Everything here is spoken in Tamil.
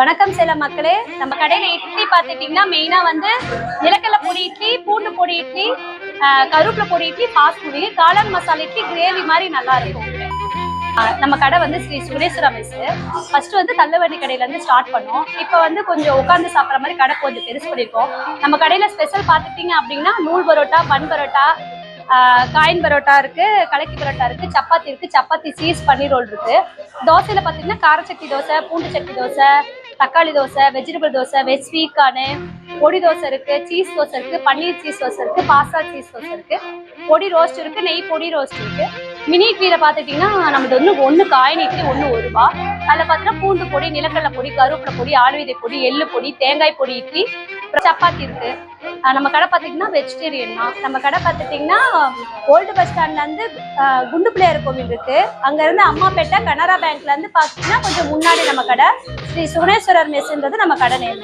வணக்கம் சேலம் மக்களே. நம்ம கடையில இட்லி பார்த்துட்டீங்கன்னா மெயினா வந்து நிலக்கடலை பொடி இட்லி, பூண்டு பொடி இட்லி, கருவேப்பிலை பொடி இட்லி, பாஸ்மதி, காளான் மசாலா இட்லி கிரேவி மாதிரி நல்லா இருக்கும். நம்ம கடை வந்து ஸ்ரீ சுரேஸ்வரா மெஸ். ஃபர்ஸ்ட் வந்து தள்ளுவண்டி கடையில இருந்து ஸ்டார்ட் பண்ணோம். இப்போ வந்து கொஞ்சம் உட்காந்து சாப்பிட்ற மாதிரி கடை கொஞ்சம் பெருசு பண்ணிருக்கோம். நம்ம கடையில ஸ்பெஷல் பார்த்துட்டீங்க அப்படின்னா நூல் பரோட்டா, பன் பரோட்டா, காயின் பரோட்டா இருக்கு, கலக்கி பரோட்டா இருக்கு, சப்பாத்தி இருக்கு, சப்பாத்தி சீஸ் பன்னீர் ரோல் இருக்கு. தோசையில பாத்தீங்கன்னா கார சட்னி தோசை, பூண்டு சட்னி தோசை, தக்காளி தோசை, வெஜிடபிள் தோசை, வெஜ் ஸ்வீக்கானு, பொடி தோசை இருக்கு, சீஸ் தோசை இருக்கு, பன்னீர் சீஸ் தோசை இருக்கு, பாஸ்தா சீஸ் தோசை இருக்கு, பொடி ரோஸ்ட் இருக்கு, நெய் பொடி ரோஸ்ட் இருக்கு. மினி இட்லியில பாத்துட்டீங்கன்னா நமக்கு வந்து ஒண்ணு காயின் இட்லி, 1 ரூபா. அதில் பார்த்தீங்கன்னா பூண்டு பொடி, நிலக்கடலை பொடி, கருவேப்பிலை பொடி, ஆளுவிதை பொடி, எள்ளு பொடி, தேங்காய் பொடி இட்லி, சப்பாத்தி இருக்கு. நம்ம கடை பார்த்தீங்கன்னா வெஜிடேரியன் தான். நம்ம கடை பார்த்துட்டிங்கன்னா ஓல்டு பஸ் ஸ்டாண்ட்ல இருந்து குண்டு பிள்ளையார் கோவில் இருக்கு. அங்க இருந்து அம்மாப்பேட்டை கனரா பேங்க்ல இருந்து பார்த்தீங்கன்னா கொஞ்சம் முன்னாடி நம்ம கடை ஸ்ரீ சுரேஸ்வரர் மெஸ்ன்றது நம்ம கடை நேம்.